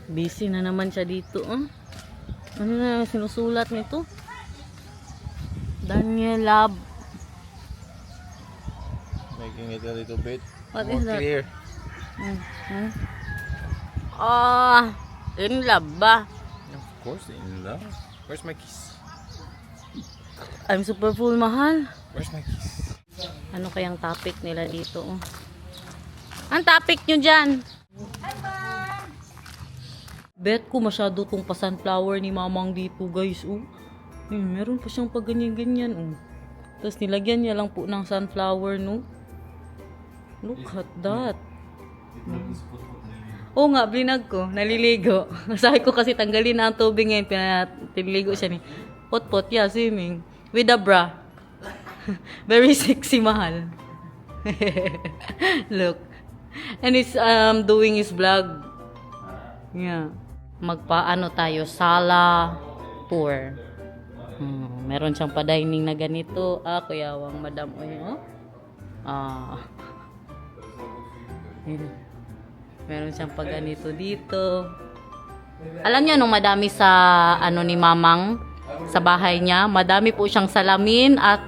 Busy na naman siya dito. Ano na sinusulat nito? Daniel Lab. Making it a little bit What more is that? clear. In love ba? Of course, in love. Where's my kiss? I'm super full, mahal. Where's my kiss? Ano kayang topic nila dito? Ang topic nyo dyan? Bet ko masyado tong pa-sunflower ni mamang dito, guys. Meron pa siyang pag-ganyan-ganyan. Tapos nilagyan niya lang po ng sunflower, no? Look at that. Oo nga, blinag ko. Naliligo. Sabi ko kasi tanggalin na ang tubig ngayon. Piniligo siya ni pot-pot. Yeah, swimming. With a bra. Very sexy, mahal. Look. And he's doing his vlog. Yeah. Magpaano tayo? Sala tour. Meron siyang pa-dining na ganito. Kuyawang madam. Meron siyang pag-ganito dito. Alam niyo nung madami sa ni mamang sa bahay niya, madami po siyang salamin at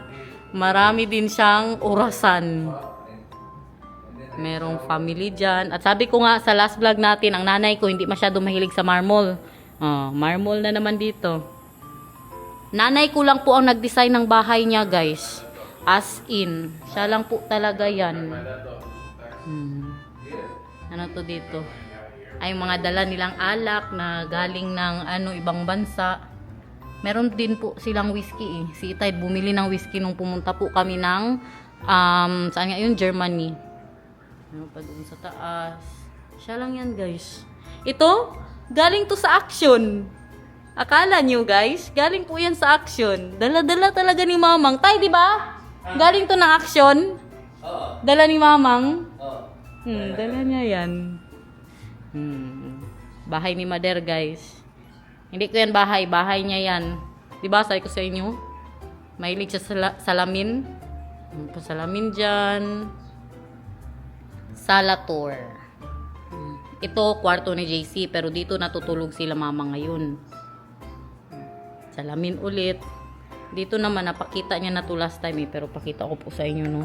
marami din siyang orasan. Merong family dyan. At sabi ko nga sa last vlog natin, ang nanay ko hindi masyado mahilig sa marmol. Marmol na naman dito. Nanay ko lang po ang nag-design ng bahay niya, guys. As in. Siya lang po talaga yan. Ano to dito? Ay mga dala nilang alak na galing ng ibang bansa. Meron din po silang whiskey. Si Itay bumili ng whiskey nung pumunta po kami ng saan nga yun? Germany. Ano pa doon sa taas? Siya lang yan, guys. Ito, galing to sa action. Akala nyo, guys, galing po yan sa action. Dala-dala talaga ni mamang. Tay, di ba? Galing to ng action. Dala ni mamang. Dala niya yan. Bahay ni Mother, guys. Hindi ko yan bahay. Bahay niya yan. Di ba? Sabi ko sa inyo. Mahilig siya sa salamin. Pasalamin dyan. Sala tour. Ito, kwarto ni JC. Pero dito natutulog sila mama ngayon. Salamin ulit. Dito naman, napakita niya na to last time pero pakita ko po sa inyo, no.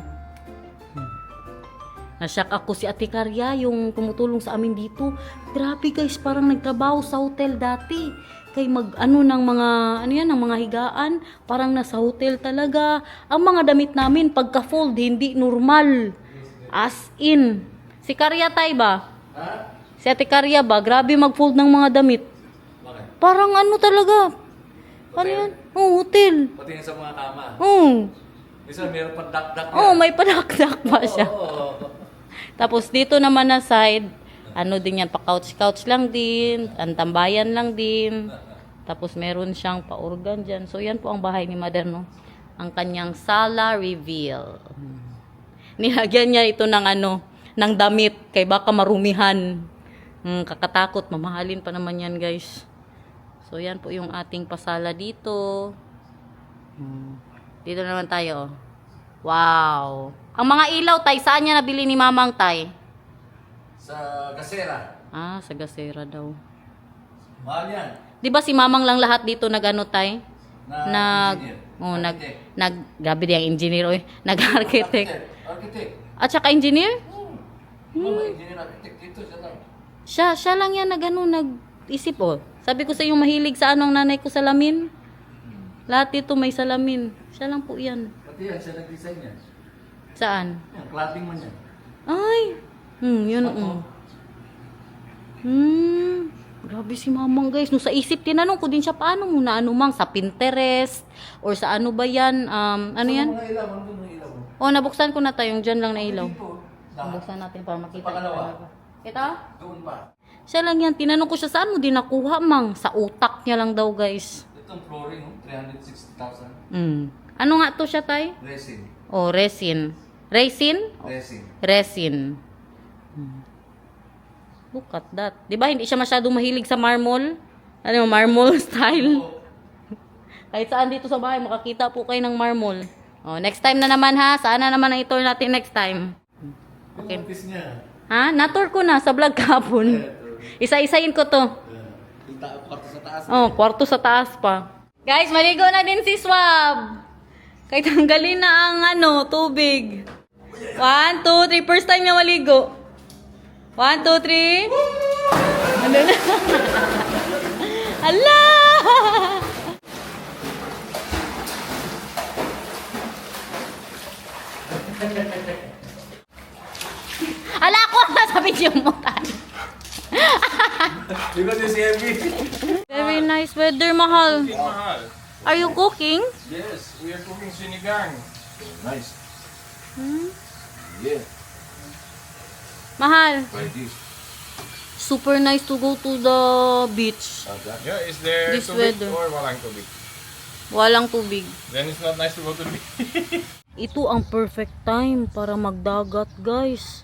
Nasyak ako si Ate Karya, yung tumutulong sa amin dito. Grabe, guys, parang nagtrabaho sa hotel dati. Kay ng mga higaan, parang nasa hotel talaga. Ang mga damit namin, pagka-fold, hindi normal. As in. Si Karya tay ba? Si Ate Karya ba? Grabe mag-fold ng mga damit. Parang talaga. Ano yan? Hotel. Pati sa mga kama. Isa meron pa dak-dak. May padakdak pa siya. Tapos dito naman na side, din yan, pa-couch-couch lang din, ang tambayan lang din. Tapos meron siyang pa-organ dyan. So yan po ang bahay ni Mother, no? Ang kanyang sala reveal. Nilagyan niya ito ng damit, kay baka marumihan. Kakatakot, mamahalin pa naman yan, guys. So yan po yung ating pasala dito. Dito naman tayo. Wow. Ang mga ilaw, tay, saan niya nabili ni mamang, tay? Sa Gasera. Sa Gasera daw. Mahal yan. Di ba si mamang lang lahat dito tay? Gabi di ang engineer, nag-architect. Architect. At saka engineer? Mga engineer architect dito siya lang. Siya lang yan nag-isip, Sabi ko sa iyo, mahilig sa ang nanay ko salamin. Lahat dito may salamin. Siya lang po yan. Pati yan, siya nag-design yan. Saan? Yan, cladding man yan. Ay! Yun. Grabe si mamang, guys. No, sa isip, tinanong ko din siya, paano mo na sa Pinterest? Or sa ano ba yan? Ano yan? Mga ilaw, ano doon yung ilaw? Nabuksan ko na tayo. Yung dyan lang na ilaw. Dito. Nabuksan natin para makita. Pangalawa. Ito? Doon pa. Siya lang yan. Tinanong ko siya, saan mo din nakuha, mang? Sa utak niya lang daw, guys. Itong flooring, 360,000. Ano nga to siya, tay? Resin. Resin. Resin? Resin. Resin. Look at that. Di ba hindi siya masyadong mahilig sa marmol? Marmol style. Kahit saan dito sa bahay, makakita po kayo ng marmol. Next time na naman, ha? Saan na naman ang itour natin next time? Okay. Yung office niya. Natour ko na sa vlog kahapon. Isa-isayin ko to. Oh, kwarto sa taas pa. Guys, maligo na din si Swab. Kahit tanggalin na ang tubig. 1, 2, 3. First time niya maligo. 1, 2, 3. Ano na? Ala! Ala ko sa video mo tayo. Because it's heavy. Very nice weather, mahal. Mahal. Are you cooking? Yes, we are cooking sinigang. Nice. Yeah. Mahal. Like this. Super nice to go to the beach. Yeah, is there This tubig weather. or walang tubig? Walang tubig. Then it's not nice to go to the beach. Ito ang perfect time para magdagat, guys.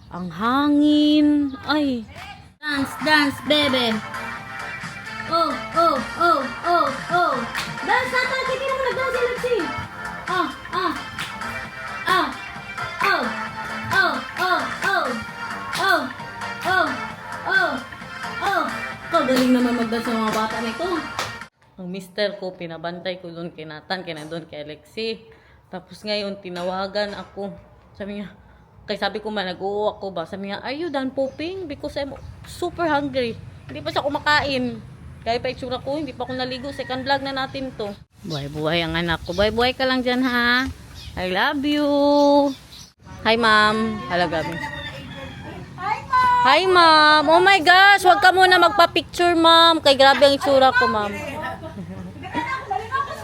Ang hangin. Ay. Dance, dance, baby. Oh, oh, oh, oh, oh. Dance natin. Hindi naman nag-dance si Lexi. Ah, ah. Ah. Oh. Oh, oh, oh. Oh. Oh. Oh. Oh. Kagaling naman mag-dance ng mga bata nito. Ang mister ko, pinabantay ko doon kay Nathan, doon kay Alexi. Tapos ngayon, tinawagan ako. Sabi niya, sabi ko man, nag-uwa ko ba? Sabi niya, are you done pooping? Because I'm super hungry. Hindi pa siya kumakain. Kaya pa itsura ko, hindi pa ako naligo. Second vlog na natin to. Buhay-buhay ang anak ko. Buhay-buhay ka lang dyan, ha? I love you. Hi, ma'am. Hello, Gabi. Hi, ma'am. Oh my gosh, wag ka muna magpa-picture, ma'am. Kay grabe ang itsura ko, ma'am.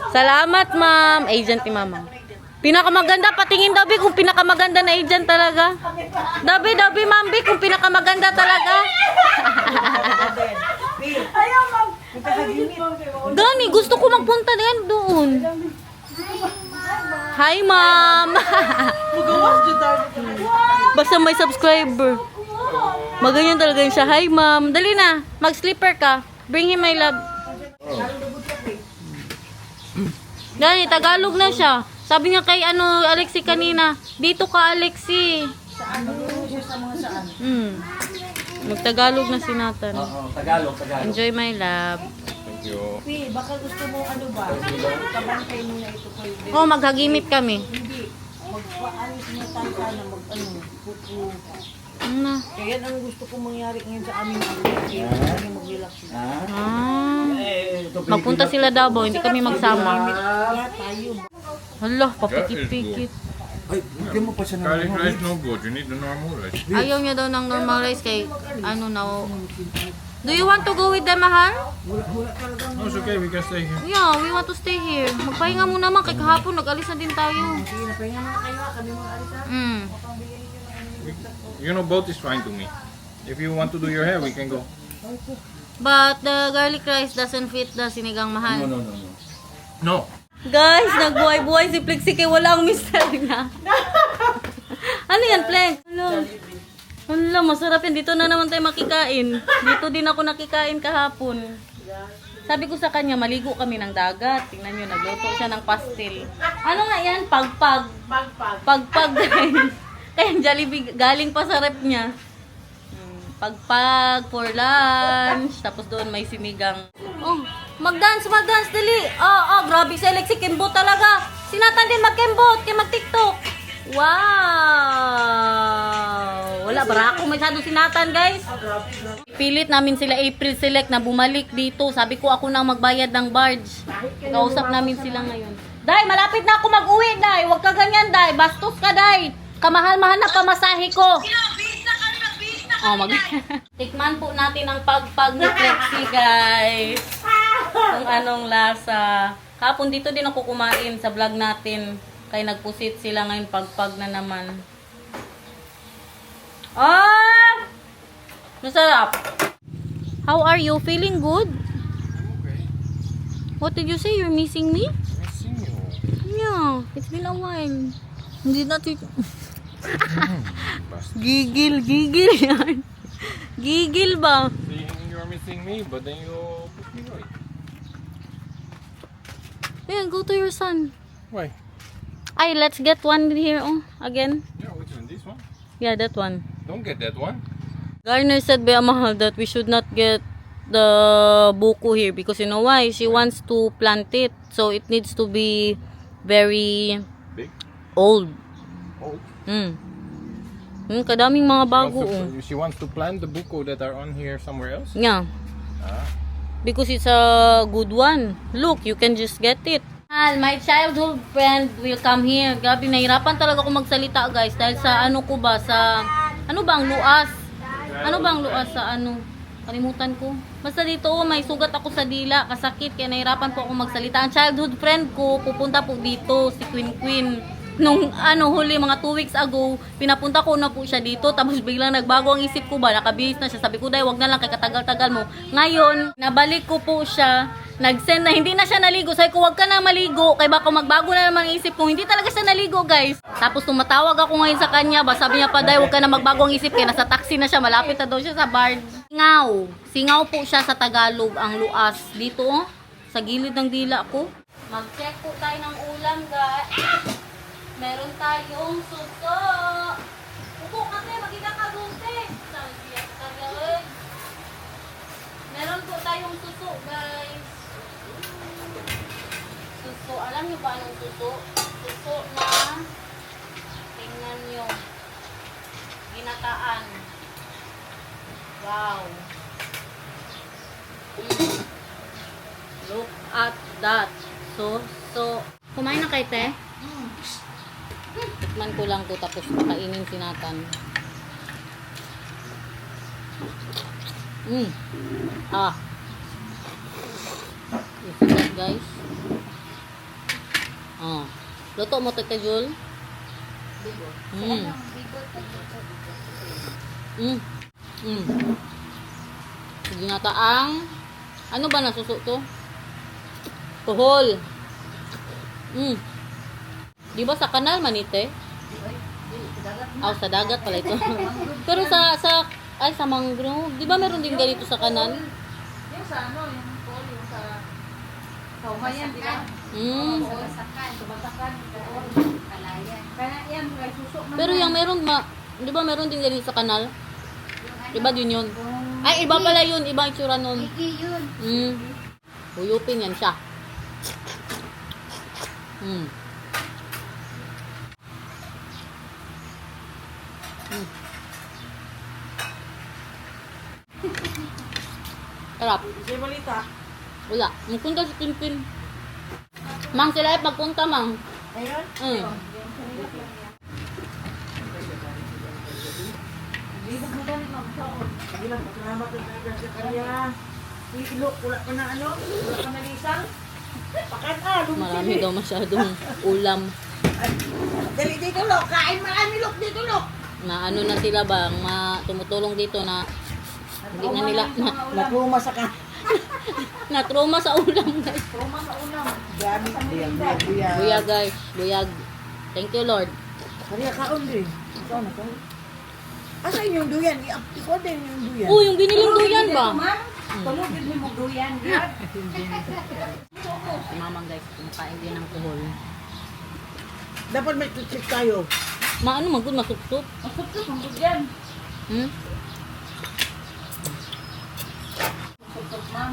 Salamat, ma'am. Agent ni mama. Pinakamaganda, patingin daw, Bi, kung pinakamaganda na agent talaga. Dabi, ma'am, Bi, kung pinakamaganda talaga. Gani, gusto ko magpunta din doon. Hi, ma'am. Basta may subscriber. Maganyan talaga yun siya. Hi, ma'am. Dali na, mag-slipper ka. Bring him my love. Gani, Tagalog na siya. Sabi niya kay Alexi kanina, dito ka, Alexi. Magtagalog na si Nathan. Tagalog. Enjoy my love. Thank you. Baka gusto mo kabantay mo na ito ko. Oh, maghagimit kami. Hindi. Magpaalis mo tayo sana pupo. Ano? Kaya yan ang gusto kong mangyari ngayon sa aming kaya kami mag-relax na. Magpunta sila Davao, hindi kami magsama. Kaya tayo. Hala, papikit-pikit. Ay, hindi mo pa siya Garlic rice no good. You need the normal rice. Ayaw niya daw ng normal rice kay Do you want to go with them, mahal? No, it's okay. We can stay here. Yeah, we want to stay here. Magpahinga mo naman kay kahapon, nag-alis na din tayo. Sige, napahinga na kayo. Kami mag-alisa. You know, both is fine to me. If you want to do your hair, we can go. But the garlic rice doesn't fit the sinigang, mahal. No. Guys, nagbuhay-buhay si Plexi kay wala ang mister niya. Ano yan, Plex? Hala, masarap yan. Dito na naman tayo makikain. Dito din ako nakikain kahapon. Sabi ko sa kanya, maligo kami ng dagat. Tingnan nyo, nagluto siya ng pastel. Ano nga yan? Pagpag. Pagpag, guys. Kaya Jollibee, galing pa sa rep niya. Pagpag for lunch. Tapos doon may sinigang. Oh, mag-dance, dali. Grabe si Alexi, Kimbo talaga. Sinatan din mag-Kimbot, kaya mag-TikTok. Wow! Wala, bara ako masyado sinatan, guys. Pilit namin sila April Select na bumalik dito. Sabi ko ako nang magbayad ng barge. Kausap namin sila ngayon. Day, malapit na ako mag-uwi, Day. Huwag ka ganyan, Day. Bastos ka, Day. Kamahal-mahal na pamasahe ko. Tikman po natin ang pagpag ni Plexi, guys. Kung anong lasa. Kapon dito din ako kumain sa vlog natin. Kaya nagpusit sila ngayon pagpag na naman. Masarap. How are you? Feeling good? Okay. What did you say? You're missing me? Missing you. Yeah, it's been a while. Hindi natin... Gigil yan. Gigil ba? Saying you're missing me, but then you put me away. Ayan, go to your son. Why? Ay, let's get one here, again. Yeah, which one? This one? Yeah, that one. Don't get that one. Garner said by Mahal that we should not get the buko here because you know why? She wants to plant it. So it needs to be very Big? old. Oh. Kadaming mga bago. She wants to plant the buko that are on here somewhere else? Yeah. Ah. Because it's a good one. Look, you can just get it. My childhood friend will come here. Grabe, nahirapan talaga ako magsalita, guys. Dahil sa ano ko ba, sa... Ano bang luas? Ano bang luas sa ano? Kalimutan ko. Basta dito, may sugat ako sa dila. Kasakit, kaya nahirapan po ako magsalita. Ang childhood friend ko, pupunta po dito, si Queen Queen. Nung huli, mga 2 weeks ago, pinapunta ko na po siya dito. Tapos biglang nagbago ang isip ko ba, nakabihis na siya. Sabi ko, dahil wag na lang, kay katagal-tagal mo. Ngayon, nabalik ko po siya. Nag-send na, hindi na siya naligo. Sabi ko, wag ka na maligo. Kaya baka magbago na naman ang isip ko. Hindi talaga siya naligo, guys. Tapos tumatawag ako ngayon sa kanya. Ba, sabi niya pa, dahil wag ka na magbago ang isip. Kaya nasa taxi na siya. Malapit na daw siya sa bar. Singaw. Singaw po siya sa Tagalog, ang luas. Dito, sa gilid ng dila ko. Mag-check po tayo ng ulam, guys. Meron tayong suso. Upo kasi, magkita ka doon, te. Meron po tayong suso, guys. Suso. Alam niyo ba anong suso? Suso na, tingnan niyo, ginataan. Wow. Look at that. So, kumain na kay te? Tikman ko lang to tapos pakainin si Nathan. Ito that, guys. Luto mo Tita Jul? Ginataang ano ba nasuso to? Tuhol. Di ba sa kanal manite? Sa dagat pala ito. Pero sa mangrove, di ba meron din ganito sa kanal? Yung sa ano, yung pool, yung sa Kaumayan, di ba? Sumasakan, Kalayan. Kaya yan, may suso man. Pero yung di ba meron din ganito sa kanal? Iba din yun. Ay, iba pala yun. Ibang itsura nun. Yun. Huyupin yan siya. Sarap. May balita. Wala. Magpunta si Pinpin. Mang, sila ay pagpunta, Mang. Ayun? Libog mo ganit, Ma'am. Sige lang, salamat sa kanya. Ilo, wala ka na ano? Wala ka na lisang? Pakan lumsi. Marami daw masyadong ulam. Dali dito, Lok. Kain marami, Lok. Dito, Lok. Na ano na sila ba, tumutulong dito na hindi na nila Natruma sa ka. na-trauma sa ulam, guys. Truma sa unang. Grabe sa mga. Buyag, guys. Buyag. Thank you, Lord. Kaya kaon din. Ikaw na ko. Asa yung duyan? Ikaw din yung duyan. Oh, yung biniling duyan ba? Tulogin mo yung duyan. Si Mamang, guys, kumakain din ng kuhol. Dapat may tutsik tayo. Maano, magod, masupsup. Masukot ang duyan. Masukot, ma'am.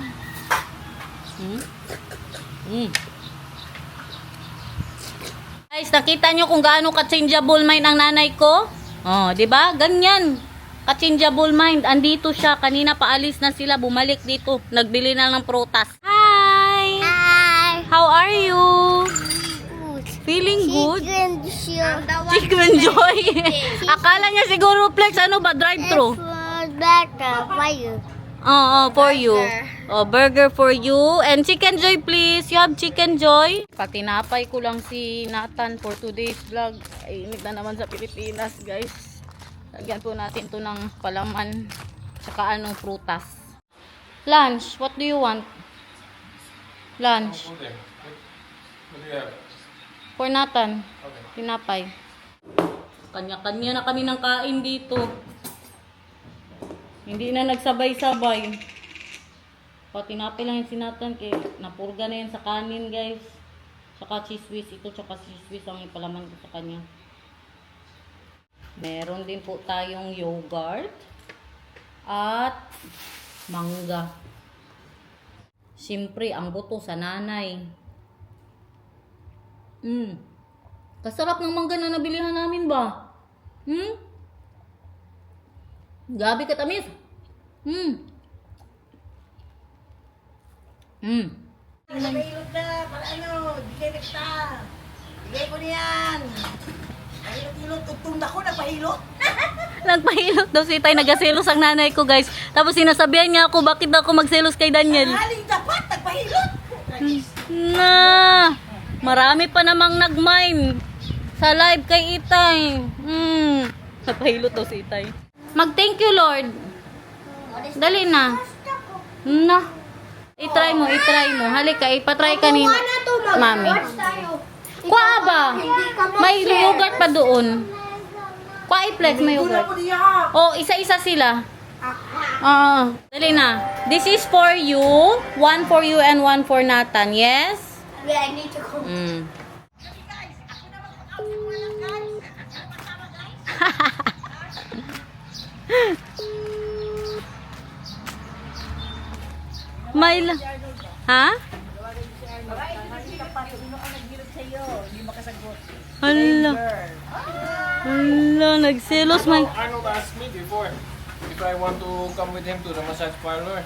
Guys, nakita nyo kung gaano ka-changeable mind ang nanay ko? Oh, 'di ba? Ganyan. Ka-changeable mind. Andito siya. Kanina paalis na sila. Bumalik dito. Nagbili na ng prutas. Hi! Hi. How are you? Good. Feeling good? Chicken Chicken Joy. Akala niya siguro Flex, ano ba? Drive-thru. Fire. For you. Oh, burger for you. And Chicken Joy, please. You have Chicken Joy. Patinapay ko lang si Nathan for today's vlog. Ay, init na naman sa Pilipinas, guys. Lagyan po natin to ng palaman. Tsaka anong prutas. Lunch. What do you want? Lunch. What do you have? For Nathan. Okay. Tinapay. Kanya-kanya na kami ng kain dito. Hindi na nagsabay-sabay. Tinapay lang yung sinatan kaya napurga na yan sa kanin, guys. Saka cheese whiz. Ito tsaka cheese whiz ang ipalaman ko sa kanya. Meron din po tayong yogurt. at mangga. Siyempre, ang buto sa nanay. Kasarap ng mangga na nabilihan namin ba? Gabi katamis. Nahilot na, para ano, bigay na kita. Bigay ko niyan. Nahilot-hilot, tugtong ako, nagpahilot. Nagpahilot daw si Tay, nagaselos ang nanay ko guys. Tapos sinasabihan niya ako bakit ako magselos kay Daniel. Aling dapat, nagpahilot. Na, marami pa namang nag-mine sa live kay Itay. Nagpahilot daw si Itay. Mag-thank you Lord. Dali na. Na. I-try mo. Halika, ipatry ka ni Mami. Kuha ba? May yogurt pa doon. Kuha i-flex, may Wala yogurt. ko niya. Oh, isa-isa sila. Dali na. This is for you. One for you and one for Nathan. Yes? Yeah, I need to go. Mayla. Ha? Hala. Hala, nagselos may. Arnold asked me before if I want to come with him to the massage parlor.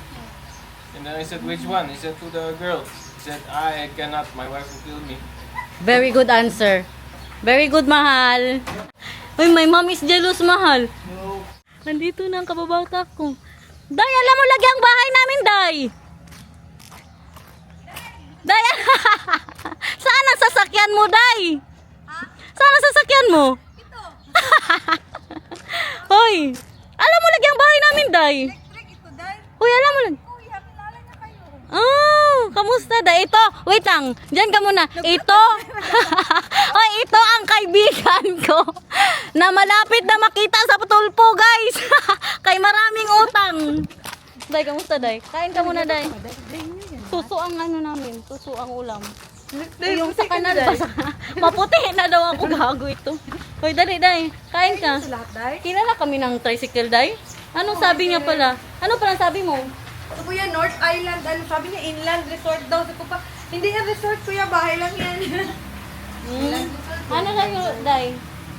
And then I said, which one? He said, to the girls. He said, I cannot. My wife will kill me. Very good answer. Very good, mahal. Uy, my mom is jealous, mahal. Nandito na ang kababata ko. Day, alam mo lagi ang bahay namin, Day. Day, saan ang sasakyan mo, Day? Saan ang sasakyan mo? Ito. Hoy, alam mo lagi ang bahay namin, Day. Hoy, alam mo lang. Oh, kamusta da? Ito, wait lang. Diyan ka muna. Ito. Oy, ito ang kaibigan ko na malapit na makita sa tulpo, guys. Kay maraming utang. Day, kamusta, Day? Kain ka muna, Day. Suso ang ano namin. Suso ang ulam. Yung sa kanan pa sa maputi na daw ako, gago ito. Hoy, dali, Day. Kain ka. Kilala kami ng tricycle, Day. Anong sabi niya pala? Ano pala sabi mo? Ito kuya, North Island, ano sabi niya, inland resort daw. Sabi ko pa, hindi yan resort kuya, bahay lang yan. Ano lang yun, Day?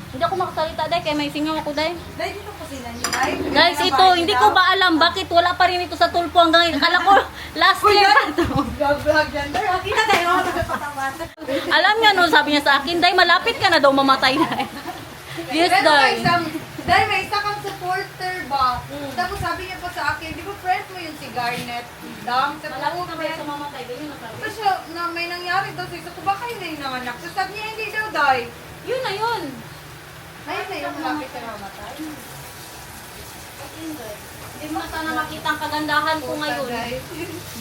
Hindi ako makasalita, Day, kaya may singaw ako, Day. Dahil dito po sila niya, ay. Guys, ito, hindi ko ba alam bakit wala pa rin ito sa tulpo hanggang ngayon. Akala ko, last year pa ito. Vlog yan, Day. Kita tayo, nagpapatawasan. Alam niya, no, sabi niya sa akin, Day, malapit ka na daw mamatay, Day. Yes, Pero Day. dahil may isa kang supporter ba? Tapos sabi niya pa sa akin, di ba friend mo yun si Garnet? Dam, sa Malapit ka ba friend. sa mamatay? Ganyan na sabi. Tapos na may nangyari daw sa isa ko, baka yun na yung nanganak. So sabi niya, hindi daw, Day. Yun na yun. Ayun na yung malapit ka na mamatay. Hindi mo na sana makita ang kagandahan ko ngayon. Day.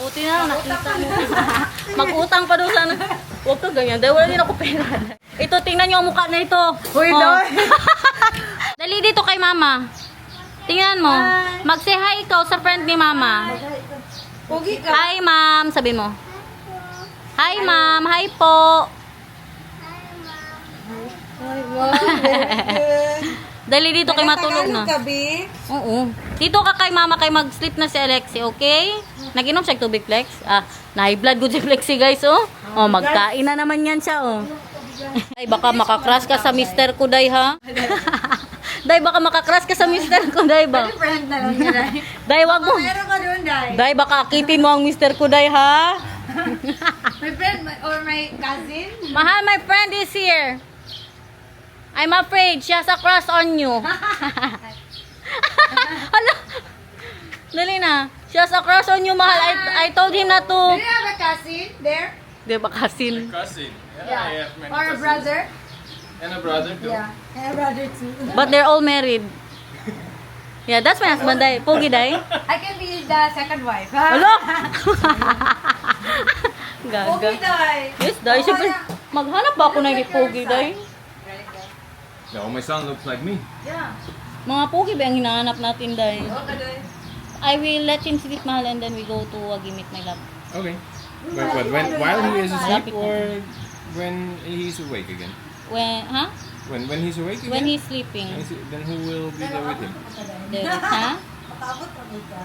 Buti na lang nakita mo. Mag-utang pa daw sana. Huwag ka ganyan, dahil wala din ako pera. Ito, tingnan niyo ang mukha na ito. Uy, Oh. Day. Dali dito kay mama. Tingnan mo. Mag-say hi ikaw sa friend ni mama. Pugi ka. Hi, ma'am. Sabi mo. Hi, ma'am. Hi po. Dali dito kay matulog na. Gabi. Oo. Dito ka kay mama kay mag-sleep na si Alexi, okay? Nag-inom siya tubig, Flex? Na-high blood good si Flexi, guys, oh. Oh, magkain na naman yan siya, oh. Ay, baka makakrush ka sa mister ko, Day, ha? Day, baka makakrush ka sa mister ko, Day, ba? Friend na lang niya, Day. Day, wag mo. Meron ka doon, Day. Day, baka akitin mo ang mister ko, Day, ha? My friend or my cousin? Mahal, my friend is here. I'm afraid she has a crush on you. Hala. Dali na. She has a crush on you, mahal. I told him not Do to. you have a cousin there? Di ba kasin? Cousin. Yeah, I have many Or a cousins. brother? And a brother too. Yeah. And a brother too. But they're all married. Yeah, that's my husband, Day. Pogi, Day. I can be the second wife. Hello? Gaga. Okay, Day. Yes, Day. Siyempre, maghanap ba ako ng hindi Pogi, Day? No, my son looks like me. Yeah. Mga Pogi ba ang hinahanap natin, Day? Okay, Day. I will let him sleep, mahal, and then we go to Wagimit, my love. Okay. But while he is asleep or when he's awake again? When, ha? When he's awake again? When he's sleeping. Then who will be there with him? Derek, ha? Makaabot na mo ka.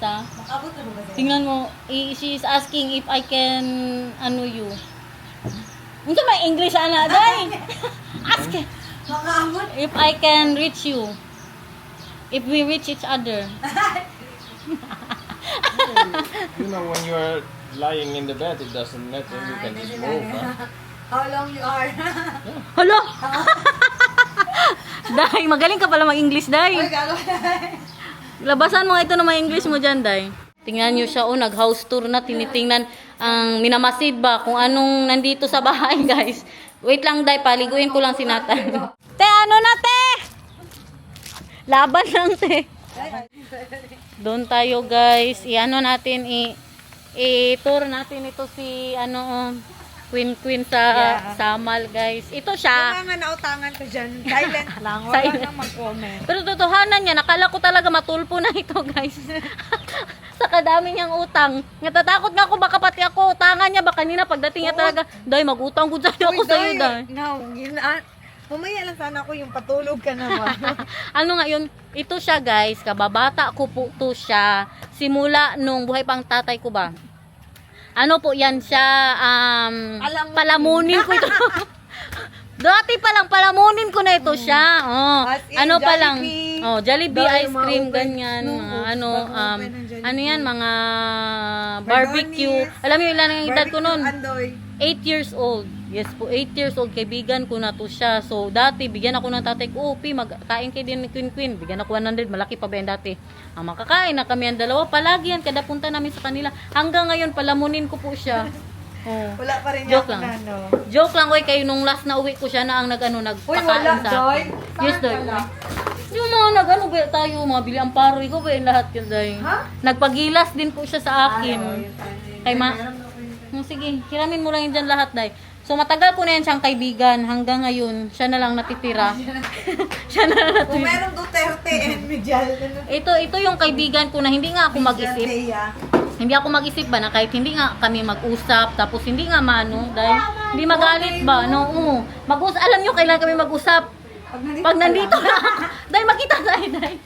Sa? Makaabot na mo ka. Tingnan mo, she is asking if I can, ano you. Unsa may English ana, day? Ask Makaabot. if I can reach you. If we reach each other. You know, when you are lying in the bed, it doesn't matter. You can just move. Huh? How long you are? Hala! Day, magaling ka pala mag-English, Day. Uy, gago. Labasan mo nga ito na may English mo dyan, Day. Tingnan nyo siya, nag-house tour na, tinitingnan ang minamasid ba kung anong nandito sa bahay, guys. Wait lang, Day, paliguin ko lang si Nathan. Te, ano na, te? Laban lang, te. Doon tayo, guys. I-ano natin, i-tour natin ito si, Queen sa Samal, guys. Ito siya. Yung mga nautangan ko dyan, silent lang. Wala Silent. nang mag-comment. Pero totohanan niya, nakala ko talaga matulpo na ito, guys. Sa kadami niyang utang. Natatakot nga ako, baka pati ako utangan niya. Baka kanina pagdating niya talaga, Day, mag-utang ko sa'yo ako sa'yo, Day. No, mamaya lang sana ako yung patulog ka naman. Ano nga yun? Ito siya, guys. Kababata ko po to siya. Simula nung buhay pang tatay ko ba? Ano po yan siya? Palamunin ko ito. Dati pa lang, palamunin ko na ito siya. Oh. As in, Ano pa lang? Jollibee. Oh, Jollibee Dahil ice cream, ma-open. ganyan. No, Mga bago open ang Jollibee. ano yan, mga barbecue. Bardonis. Alam niyo ilan ang edad ko noon? Andoy. 8 years old. Yes po, 8 years old. Kaibigan ko na to siya. So, dati, bigyan ako ng tatay ko, magkain kayo din ni Queen. Bigyan ako 100, malaki pa ba yan dati? Ang makakain na kami ang dalawa. Palagi yan, kada punta namin sa kanila. Hanggang ngayon, palamunin ko po siya. Oh. Wala pa rin Joke ako lang. na, no? Joke lang, oy, kayo nung last na uwi ko siya na ang Uy, nagpakain wala, sa Joy. akin. Yes, Doy. Wala. Yung mga ba tayo, mga bili ang paro, ikaw ba yung lahat yun, Doy? Ha? Nagpagilas din po siya sa akin. Kay sige, hiramin mo lang yun dyan lahat, Day. So, matagal ko na yan siyang kaibigan. Hanggang ngayon, siya na lang natitira. Siya na lang Kung natitira. merong Duterte and Mijal, Ito yung kaibigan ko na hindi nga ako mag-isip. Hindi ako mag-isip ba na kahit hindi nga kami mag-usap, tapos hindi nga mano, dahil hindi magalit ba? No, mag-usap. Alam nyo, kailan kami mag-usap? Pag nandito lang ako. Dahil makita tayo, dahil.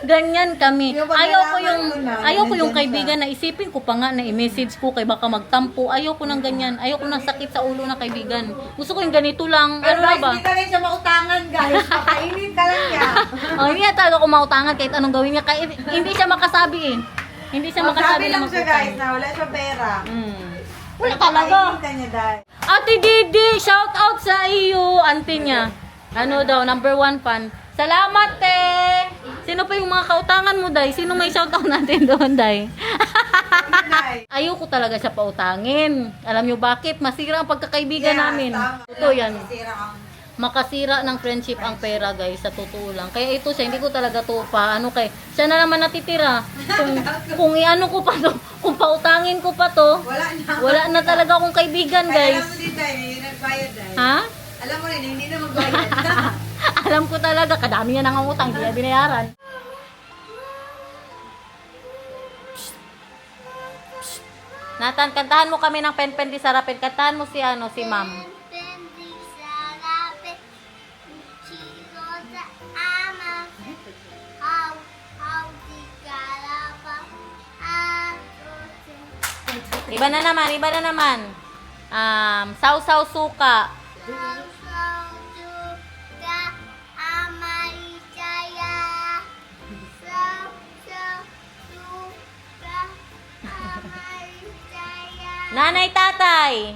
Ganyan kami. Yung pag Ayaw ko yung nandyan kaibigan na isipin ko pa nga na i-message ko kay baka magtampo. Ayaw ko ng ganyan. Ayaw ko ng sakit sa ulo ng kaibigan. Gusto ko yung ganito lang. Pero Ano na guys, ba? hindi ka rin siya mautangan, guys. Pakainin ka lang niya. Hindi na talaga ako mautangan kahit anong gawin niya. Kahit hindi siya makasabi eh. Hindi siya makasabi Sabi na lang siya, magutang. guys, na wala siya pera. Wala talaga. Pakainin ka niya, dahil. Ate Didi, shout out sa iyo, auntie niya. Ano daw, number 1 fan. Salamat, te! Sino pa yung mga kautangan mo, Day? Sino may shout out natin doon, Day? Ayoko talaga siya pautangin. Alam niyo bakit? Masira ang pagkakaibigan namin. Ito yan. Makasira ng friendship ang pera, guys, sa totoo lang. Kaya ito siya, hindi ko talaga to pa, siya na naman natitira. Kung iano ko pa to, kung pautangin ko pa to, wala na talaga akong kaibigan, Kaya alam guys. mo din, dahil, hindi nagbayad, dahil. Ha? Alam mo rin, hindi na magbayad. Alam ko talaga, kadami niya nang utang, hindi niya binayaran. Nathan, kantahan mo kami ng Pen di Sarapin. Kantahan mo si Ma'am. Pendi sarapit, chico sa ama. How di kalapa, Iba na naman. Sausaw suka. Nanay tatay.